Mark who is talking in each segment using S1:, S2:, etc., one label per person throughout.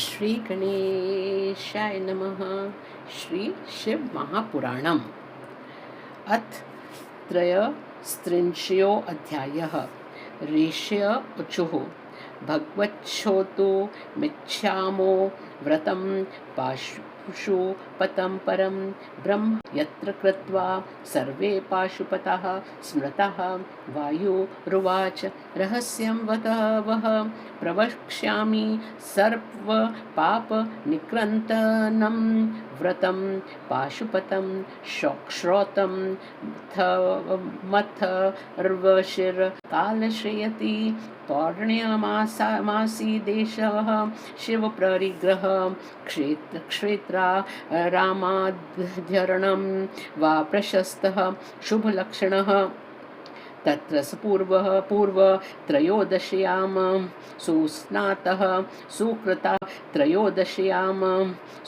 S1: श्री गणेशाय नमः। श्री शिव महापुराणम् अथ त्रयस्त्रिंशो अध्यायः। ऋषय उचुः भगवच्छोतु मिच्छामो व्रतं पाशुपतं परं ब्रह्म यत्र कृत्वा सर्वे पाशुपताः स्मृताः। वायुरुवाच रहस्यं वः प्रवक्ष्यामि सर्वपापनिकृन्तनं व्रतं पाशुपतं श्रोतं मथर्वशिरकालश्रयति पौर्ण्यमासी देशः शिवप्ररिग्रह क्षेत्रा रामाध्यरणं वा प्रशस्तः शुभलक्षणः। तत्र पूर्व त्रयोदश्याम सुस्नातः सुकृता त्रयोदश्याम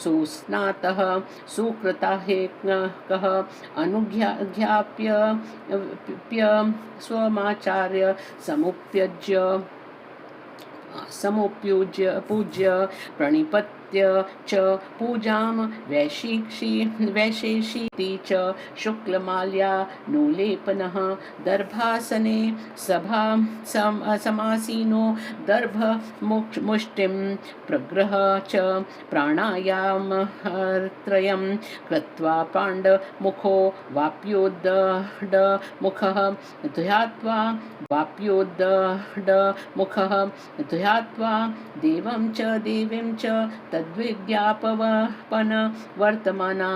S1: सुस्नातः सुकृता हेकः अनुज्ञाप्य स्वमाचार्य समुपयुज्य पूज्य प्रणिपत्य च पूजां वैशेषीति च शुक्लमाल्यानुलेपनः दर्भासने समासीनो दर्भमुष्टिं प्रग्रह च प्राणायामत्रयं कृत्वा पाण्डमुखो वाप्योदमुखः ध्यात्वा ध्यात्वा देवं च देवीं च तद्विज्ञापन वर्तमाना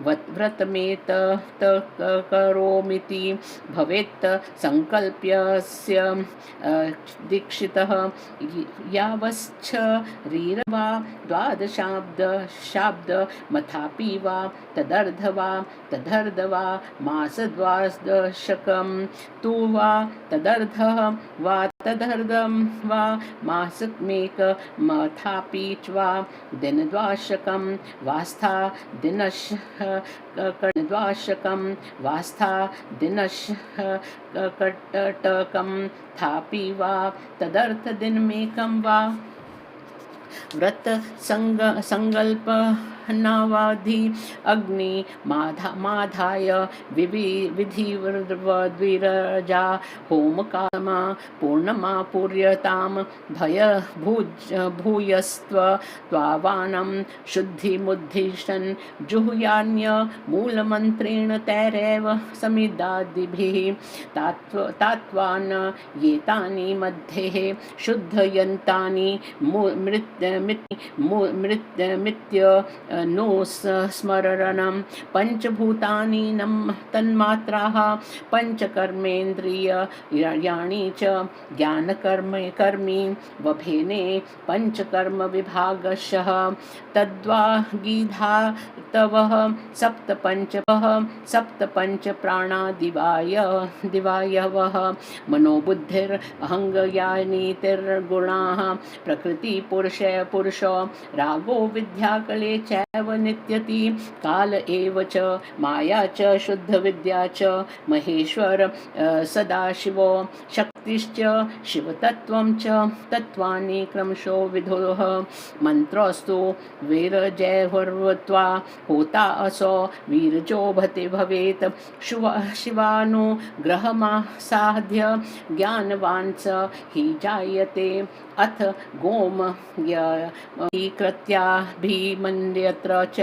S1: व्रतमेतत्करोमीति भवेत् संकल्प्यस्य दीक्षितः। यावच्छरीरवा द्वादशाब्दमथापि वा तदर्धवा मासद्वादशकं तु वा तदर्धः वा तदर्धं वा मासमेकमथापि च वा दिनद्वादशकं वास्था दिनशकटकं थापि वा तदर्थदिनमेकं वा व्रत संकल्प नवाधि अग्नि माधाय विधिर्विरजा होमकामा पूर्णमापूर्यतां भूयस्त्वावानं शुद्धिमुद्दिशन् जुहुयान्य मूलमन्त्रेण तैरेव समिदादिभिः तात्वान् एतानि मध्ये शुद्धयन्तानि मित्य नो स्मरणं पंचभूतानि तन्मात्राः पंचकर्मेन्द्रियाणि च ज्ञानकर्मी वभेने पंचकर्म विभागशः तद्वागीधातवः सप्त प्राणादिवायवः मनोबुद्धिरहङ्गयानीतिर्गुणाः प्रकृति पुरुषो रागो विद्याकले चैव नित्यति काल एव च माया च शुद्ध विद्या च महेश्वर सदाशिवो शक्तिश्च शिवतत्त्वं च तत्त्वानि क्रमशो विधुः मंत्रोस्तु वीरजैर्वत्वा होता असो वीरजो भवेत् शिवानुग्रहमासाद्य ज्ञानवान् स हि जायते अथ गोम कृत्याभिमन्यत्र च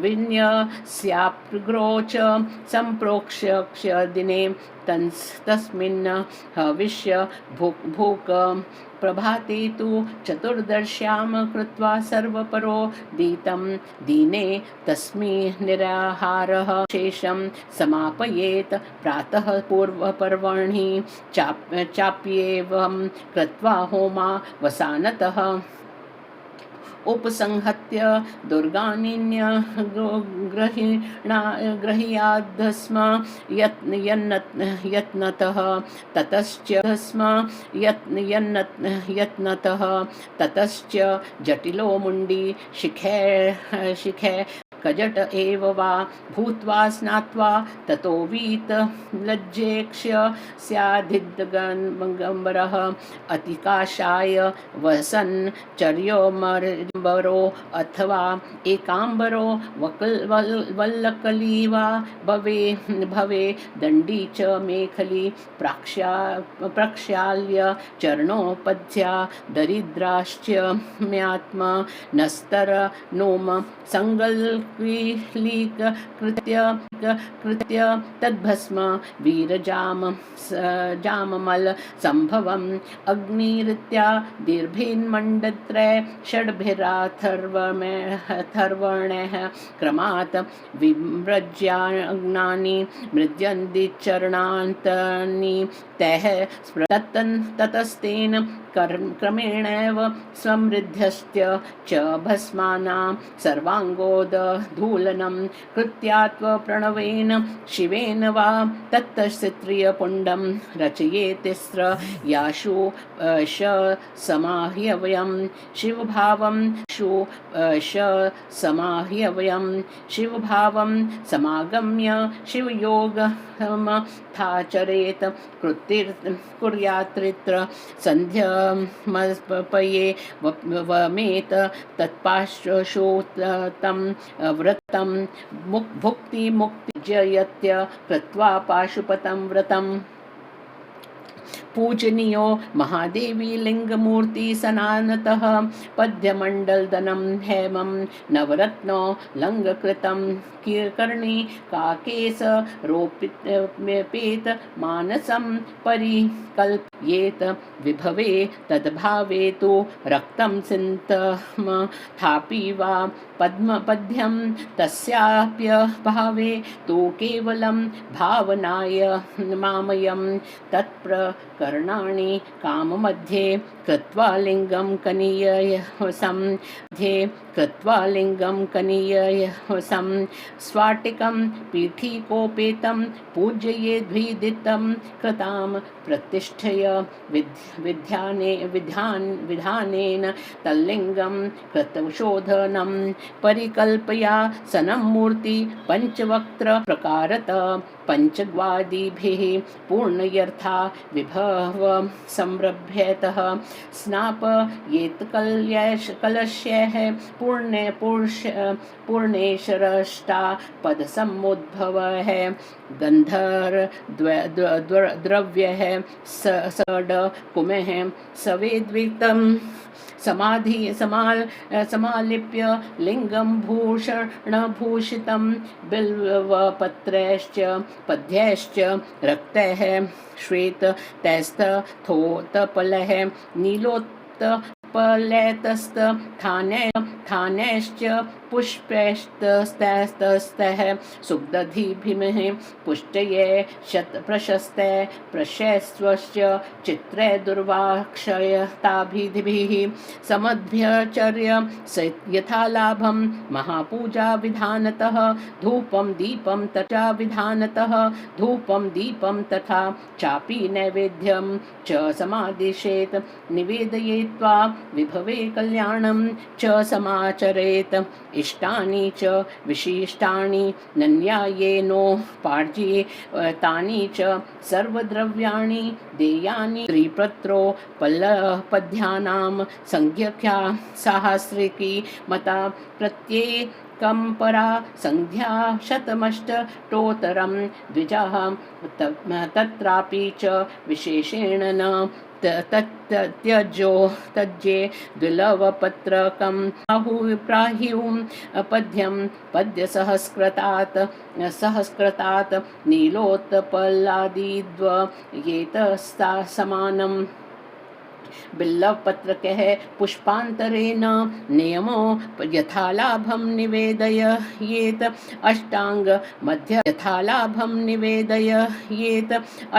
S1: विन्यस्याप्रो च सम्प्रोक्ष्य दिने तस्मिन् हविष्य भूक प्रभाते तु चतुर्दश्यां कृत्वा सर्वपरो दीतं दीने तस्मिन् निराहारः शेषं समापयेत् प्रातः पूर्वपर्वणि चाप्येवं कृत्वा होमा वसानतः उपसंहत्य दुर्गानिन्य गृह्याद्स्म यत्नतः ततश्च जटिलो मुण्डी शिखे कजट एव वा भूत्वा स्नात्वा ततो वीतलज्जेक्ष्य स्यादिद्गम्बरः अतिकाषाय वसन् चर्योमर्बरो अथवा एकाम्बरो वल्लकली वा भवे दण्डी च मेखली प्रक्षाल्य चरणोपध्या दरिद्राश्च म्यात्म नस्तर नोम संगल्क्लीक कृत्य तद्भस्म वीरजाम जाममल संभवम् अग्निरित्या दीर्भिन्मण्डत्रय षड्भिराथर्वणः क्रमात् विमृज्याग्नानि मृद्यन्दिचरणान्तनि तैः ततस्तेन क्रमेणैव समृद्ध्यश्च च भस्मानां सर्वाङ्गोदधूलनं कृत्यात्वप्रणवेन शिवेन वा तत्तश्चित्र्यपुण्डं रचयेतिस्र याशु समाह्यवयं शिवभावं समाह्यवयं शिवभावं समागम्य शिवयोगमथाचरेत कुर्यात्रित्र सन्ध्यमपये वमेत तत्पाशोतं व्रतं भुक्तिमुक्तिजयत्य कृत्वा पाशुपतं व्रतम् पूजनीयो महादेवी लिंगमूर्ति सनानतः पद्यमण्डलदनं हेमं नवरत्नो लङ्घकृतं कर्णी काकेश रोपित मानसं परिकल्पयेत विभवे तद्भावे तु रक्तं सिन्तम थापि वा पद्यं तस्याप्यभावे तु केवलं भावनाय मामयं तत्प्रकरणानि काममध्ये कृत्वा लिंगं कनीयसं स्वाटिकं पीठिकोपेतं पूजयेद्भिदितं कृतां प्रतिष्ठय विधानेन तल्लिंगं कृतशोधनं परिकल्पया सनं मूर्ति पंचवक्त्र प्रकारत पंचग्वादिभिः पूर्णयर्था विभव संरभ्यतः स्नापयेत कलश्यः पूर्णेशरष्टा पदसमुद्भवः गन्धर्द्रव्यः सड कुमः सवेद्वितं समालिप्य लिंगं भूषणभूषितं बिल्वपत्रैश्च पद्यैश्च रक्तैः श्वेततैस्तथोत्पलैः नीलोत्पलैस्तस्थानैश्च पुष्पैस्तस्तः सुग्धधिभिमः पुष्टये शतप्रशस्ते प्रशस्वश्च चित्रे दुर्वाक्षयताभिधिभिः समभ्यचर्य यथालाभं महापूजा विधानतः धूपं दीपं तथा विधानतः धूपं दीपं तथा चापि नैवेद्यं च समादिशेत निवेदयित्वा विभवे कल्याणं च समाचरेत इष्टानि च विशिष्टानि नन्यायेनोपार्ज्ये तानि च सर्वद्रव्याणि देयानि त्रिपत्रोपलपद्यानां संख्या सहस्रिकी मता प्रत्येकम्परा संध्या शतमष्टोत्तरं द्विजः तत्रापि च विशेषेण न तज्जे द्विलवपत्रकं प्राहुं पद्यं पद्यसहस्कृतात् नीलोत्पलादिद्वयेतस्ता समानम् बिल्लपत्रकः पुष्पान्तरेण नियमो यथालाभं निवेदयेत अष्टांग मध्य यथालाभं निवेदयेत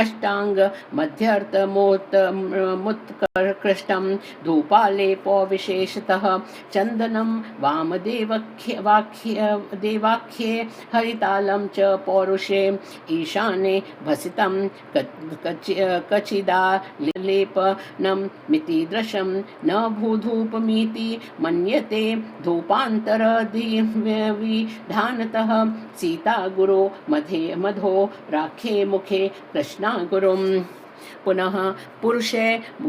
S1: अष्टांग मध्यर्थमुत्कृष्टं धूपालेपो विशेषतः चन्दनं वामदेवाख्ये हरितालं च पौरुषे ईशाने भसितं कचिदा लेपनं मितीदृशं न भूधूपमिति मन्यते धूपान्तरविधानतः सीता गुरो मधो राखे मुखे कृष्णा गुरुम् पुनः पुरुषे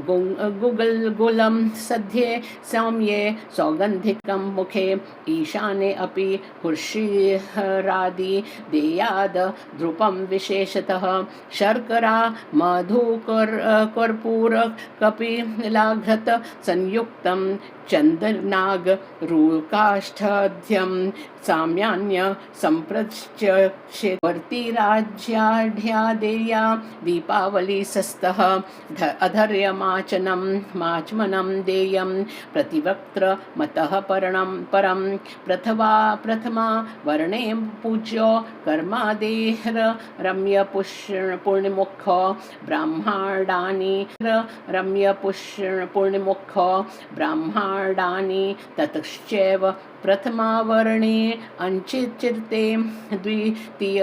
S1: गुगुलं सध्ये सौम्ये सौगन्धिकं मुखे ईशाने अपि हर्षिरादि देयाद ध्रुपं विशेषतः शर्करा मधुकर्पूर कपिलाघ्रत संयुक्तं चन्दनाग रूकाष्ठध्यं साम्यान्य सम्प्रच्यवर्तिराज्याढ्यादेया दीपावली सस्तः अधर्यमाचमनं देयं प्रतिवक्त्र मतः परं प्रथमा वर्णे पूज्यो कर्मादेहर रम्य पुण्यमुख ब्राह्मणानि रम्य पुण्यमुख ब्राह्मणानि ततश्चैव प्रथमावर्णे अंचिचिर्ते द्वितीय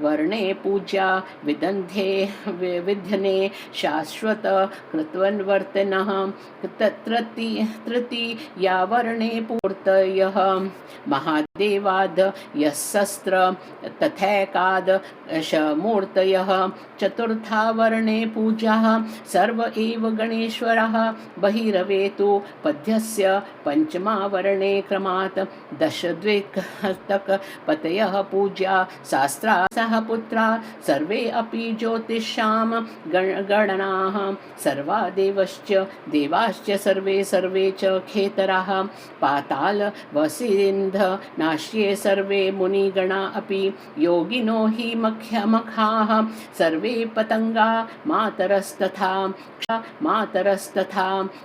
S1: वर्णे पूजा विध्यने शाश्वत कृतवर्तिनः तृतीया वर्णे पूर्तयः महादेवाद यशस्त्र तथैकाद शमूर्तयः चतुर्था वर्णे पूजा सर्व एव गणेश्वरः बहिरवेतु पद्यस्य पंचमा वर्णे क्रमात् दशद्विकतक पतयः पूज्या शास्त्रा सह पुत्रा सर्वे अपि ज्योतिषां गणनाः सर्वा देवाश्च सर्वे च खेतराः पाताल वसिन्ध नाश्ये सर्वे मुनिगणा अपि योगिनो हि मखाः सर्वे पतंगा मातरस्तथा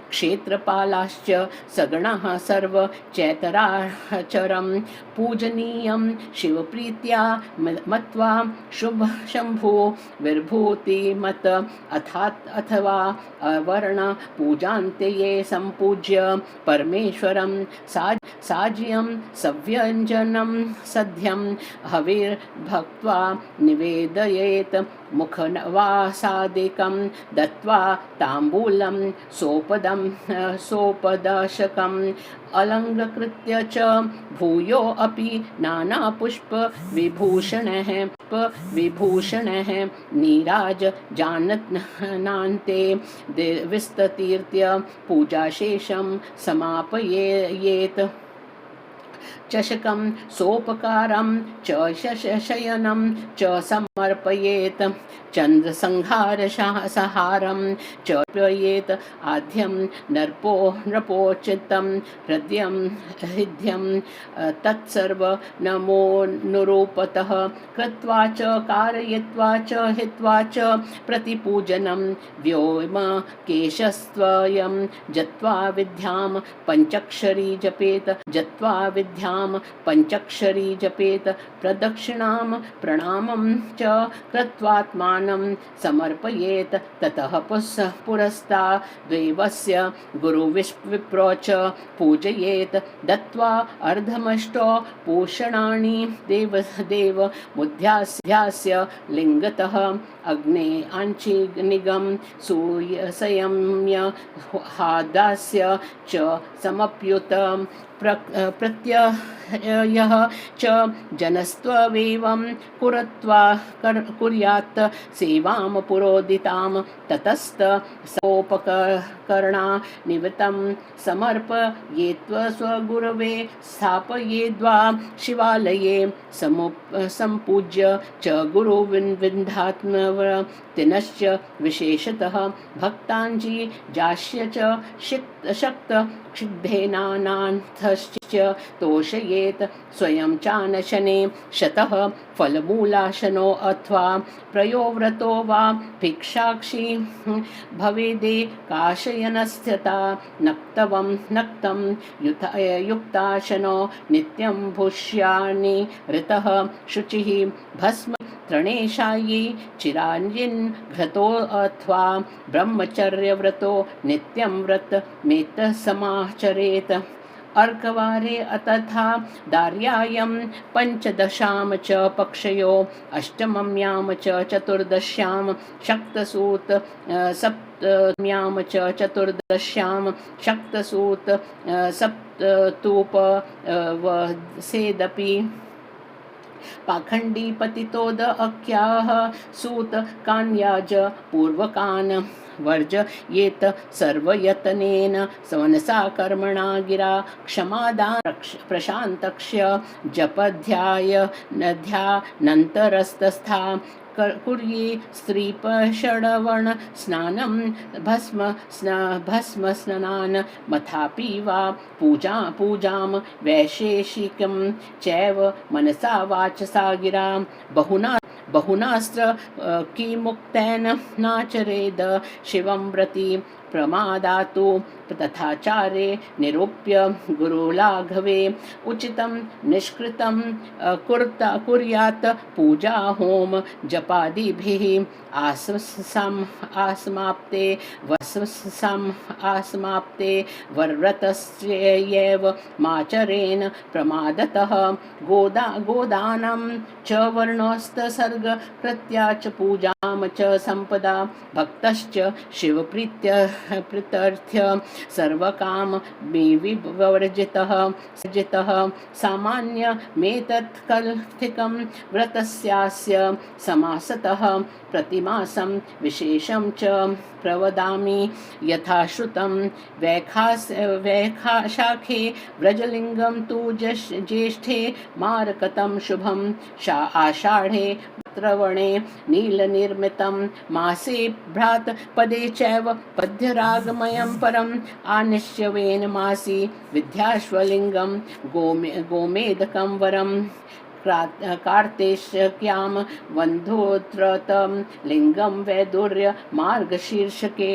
S1: क्षेत्रपालाश्च सगणः सर्व चैतराचरं पूजनीयं शिवप्रीत्या मत्वा शुभ शंभु विर्भूतिमत अथवा वर्ण पूजान्ते ये संपूज्य परमेश्वरं साज्यं सव्यञ्जनं सध्यं हविर्भक्त्वा निवेदयेत् मुखवासादिकं दत्त्वा ताम्बूलं सोपदशकम् अलङ्कृत्य च भूयो अपि नानापुष्पविभूषणैः नीराजनान्ते विस्ततीर्थ पूजाशेषं समापयेत् चषकं सोपकारं च शयनं च समर्पयेत् चन्द्रसंहारसहारं च अर्पयेत् आद्यं नृपोचितं हृद्यं तत्सर्व नमो नुरूपतः कृत्वा च कारयित्वा च हित्वा च प्रतिपूजनं व्योमकेशस्त्वयं जत्वा विद्यां पञ्चक्षरी जपेत प्रदक्षिणां प्रणामं च कृत्वात्मानं समर्पयेत् ततः पुरस्ताद्देवस्य गुरुविप्रो च पूजयेत् दत्त्वा अर्धमष्टो पूषणानि देव मुध्यास्य लिङ्गतः अग्ने आञ्चिनिगं सूयसंयम्य हादास्य च समप्युत प्रत्ययः च जनस्त्वमेवं कुर्यात् सेवां पुरोदितां ततस्त सोपकरणा निमित्तं समर्पयेत्व स्वगुरवे स्थापयेद्वा शिवालये सम्पूज्य च गुरुविन्दात्मवर्तिनश्च विशेषतः भक्ताञ्जी जास्य च शक्त क्षिद्धेनानाथश्च तोषयेत् स्वयं चानशने शतः फलमूलाशनो अथवा प्रयोव्रतो वा भिक्षाक्षी भवेदे काशयनस्थिता नक्तं युक्ताशनो नित्यं भुष्याणि ऋतः शुचिः भस्म त्रणेशायी चिराञ्जिन् घ्रतो अथवा ब्रह्मचर्यव्रतो नित्यं व्रतमेतः समाचरेत् अर्कवारे तथा दार्यायं पञ्चदशां च पक्षयो अष्टम्यां च चतुर्दश्यां शक्तसूत सप्तम्यां च चतुर्दश्यां शक्तसूत सप्ततूप वसेदपि पाखंडी पतितोद अख्याः सूत कान्याज पूर्वकान् वर्जयेत सर्वयतनेन मनसा कर्मणा गिरा क्षमादान प्रशान्तक्ष्य जपध्याय नध्यानन्तरस्तस्था कुर्ये स्त्रीपषडवण स्नानं भस्म स्नान मथापि वा पूजां वैशेषिकं चैव मनसा वाचसा गिरा बहुनास्त्र किमुक्तेन नाचरेद शिवं व्रती प्रमादातु तथाचारे निरूप्य गुरुलाघवे उचितं निष्कृतं कुर्यात् पूजा होम जपादिभिः आसमाप्ते वर्व्रतस्यैव माचरेन् प्रमादतः गोदानं च वर्णोस्तसर्ग कृत्या च पूजां च संपदा भक्तश्च शिवप्रीत्यर्थ्य सर्वकाम विवर्जितः सामान्यमेतत् कल्थिकं व्रतस्यास्य समासतः प्रतिमासं विशेषं च प्रवदामि यथा श्रुतं वैखाशाखे व्रजलिंगं तु ज्येष्ठे मारकतं शुभं आषाढे श्रवणे नीलनिर्मितं मासे भ्रात पदे चैव पद्यरागमयं परम् आनिश्यवेन मासी विद्याश्वलिंगं गोमेदकं वरं कार्तेश्यां वन्धोत्रतं लिंगं वैदुर्य मार्गशीर्षके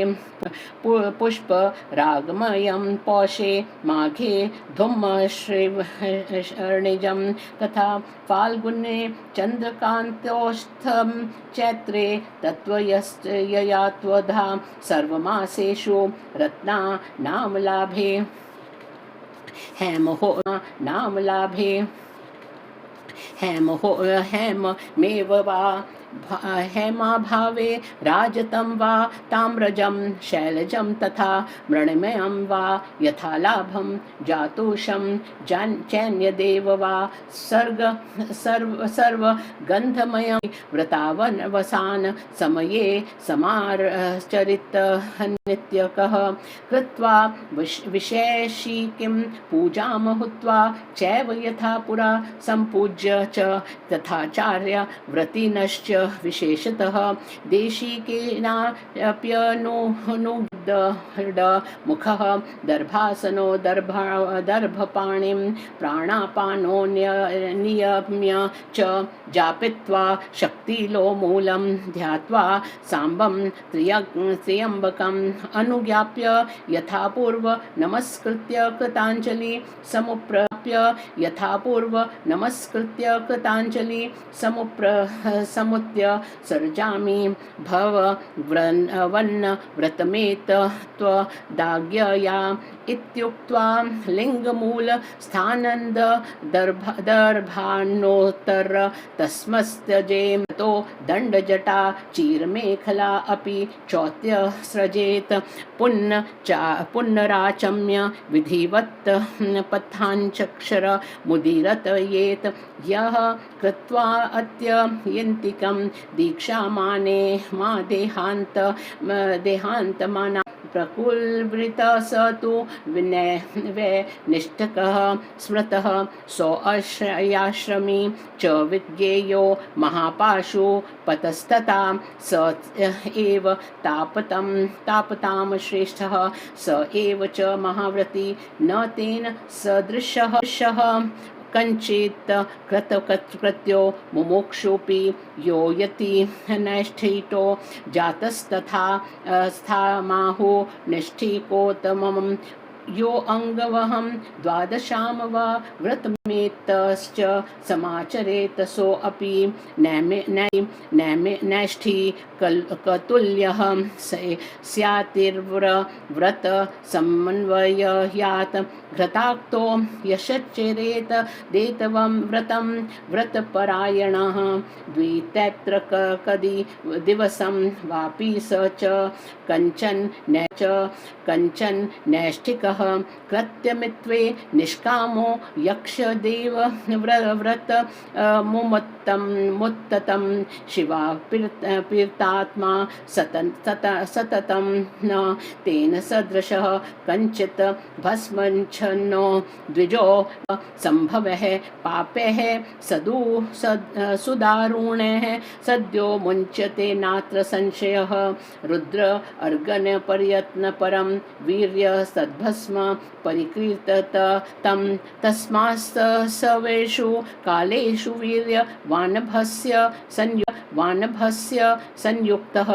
S1: पुष्परागमयं पौषे माघे धूमश्रीवर्णिजं तथा फाल्गुने चन्द्रकान्तौष्ठं चैत्रे तत्त्वयस्ययात्वधा सर्वमासेषु रत्नानामलाभे हेमहो नामलाभे हेममेव वा हेमाभावे राजतं वा ताम्रजं शैलजं तथा मृण्मयं वा यथा लाभं जातुषं चैन्यदेव वा सर्वगन्धमयं व्रतावनवसान समये समाचरित नित्यकः कृत्वा विशेषिकीं पूजां हुत्वा चैव यथा पुरा सम्पूज्य च तथाचार्य व्रतिनश्च विशेषतः देशिकेनाप्यनुमुखः दर्भासनो दर्भपाणिं प्राणापानो नियम्य च जापित्वा शक्तिलोमूलं ध्यात्वा साम्बं त्र्यम्बकम् अनुज्ञाप्य यथा पूर्व नमस्कृत्य कृताञ्जलि समुप्राप्य यथा पूर्व नमस्कृत्य कृताञ्जलि समुत्य सर्जामि भवन् व्रतमेत त्वदाज्ञया इत्युक्त्वा लिङ्गमूल स्थानन्द दर्भान्नोत्तर तस्मस्त्यजेम तो दण्डजटा चीरमेखला अपि चौत्य सृजेत पुनराचम्य विधिवत् पथाञ्चक्षर मुदीरतयेत यः कृत्वा अत्ययन्तिकं दीक्षामाने मा देहान्तमाना प्रकुलवृत स तु निष्ठकः स्मृतः सोऽश्रयाश्रमी च विज्ञेयो महापाशु पतस्तथा स एव तापतां श्रेष्ठः स एव च महाव्रती न तेन सदृशः कञ्चित् कृत्यो मुमुक्षुपि यो यति नैष्ठितो जातस्तथा स्थामाहु निष्ठिकोत्तमम् यो अङ्गवहं द्वादशां वा व्रतमेव मेतश्च समाचरेत सोऽपि नैष्ठी कतुल्यः स्यातिर्व्रत समन्वयात् घृताक्तो यशच्चरेत देतवं व्रतं व्रतपरायणः द्वितैत्र कदि दिवसं वापि स च कञ्चन नैष्ठिकः कृत्यमित्वे निष्कामो यक्षदेव व्रत मुत्ततं शिवा पीर्तात्मा सततं न तेन सदृशः कञ्चित् भस्मच्छन्नो द्विजो संभवः पापैः सुदारुणैः सद्यो मुञ्चते नात्र संशयः रुद्र अर्गन पर्यत्न परं वीर्य सद्भस्म परिकीर्तत तं तस्मात्सवेषु कालेषु वीर्य वानभस्य संयुक्तः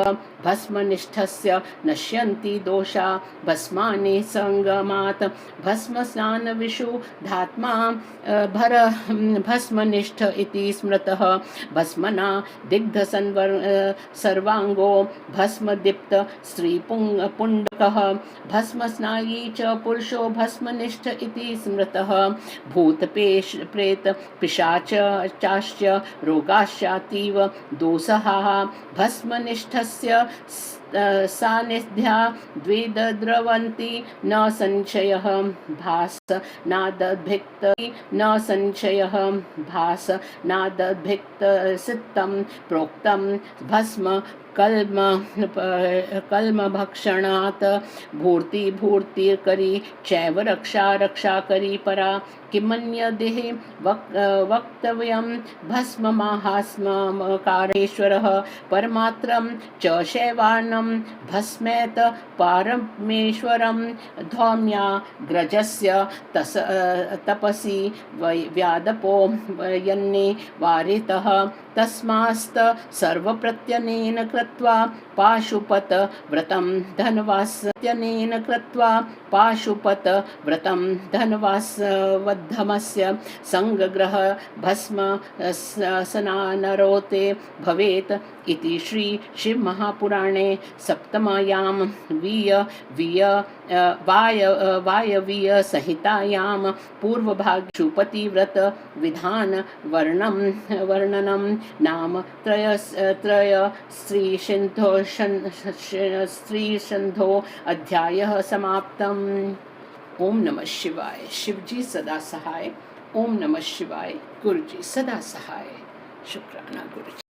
S1: भस्मनिष्ठस्य नश्यन्ति दोषा भस्मानि संगमात् भस्मस्नानविशुद्धात्मा भस्मनिष्ठ इति स्मृतः भस्मना सर्वांगो भस्मदीप्त स्त्रीपुण्डकः भस्मस्नायी च पुरुषो भस्मनिष्ठ इति स्मृतः भूतप्रेत पिशाच चाश्च रोगाश्चातीव दोषाः भस्मनिष्ठस्य सानिध्या द्विद्रवन्ति न संशयः भास नादभिक्त न संशयः भास नादभिक्त सिद्धं प्रोक्तं भस्म कल्मभक्षणात् भूर्तिकरी चैव रक्षा करी परा किमन्यदेह वक्तव्यं भस्ममाहास्मकारेश्वरः परमात्रं च शैवान्नं भस्मेत पारमेश्वरं धौम्याग्रजस्य तपसि व्यादपो यन्ने वारितः तस्मास्त सर्वप्रत्यनेन कृत्वा पाशुपत व्रतं धनवास्यनेन कृत्वा पाशुपत व्रतं धनवासवद्धमस्य संगग्रह भस्म सनानरोते भवेत् इति श्री शिव महापुराणे सप्तमायां वायवीय संहितायां पूर्वभागे शुपतिव्रत विधान वर्णनं नाम श्रीसिन्धो अध्यायः समाप्तम्। ओम नमः शिवाय। शिवजी सदा सहाय। ओम नमः शिवाय। गुरुजी सदा सहाय। शुक्राना गुरुजी।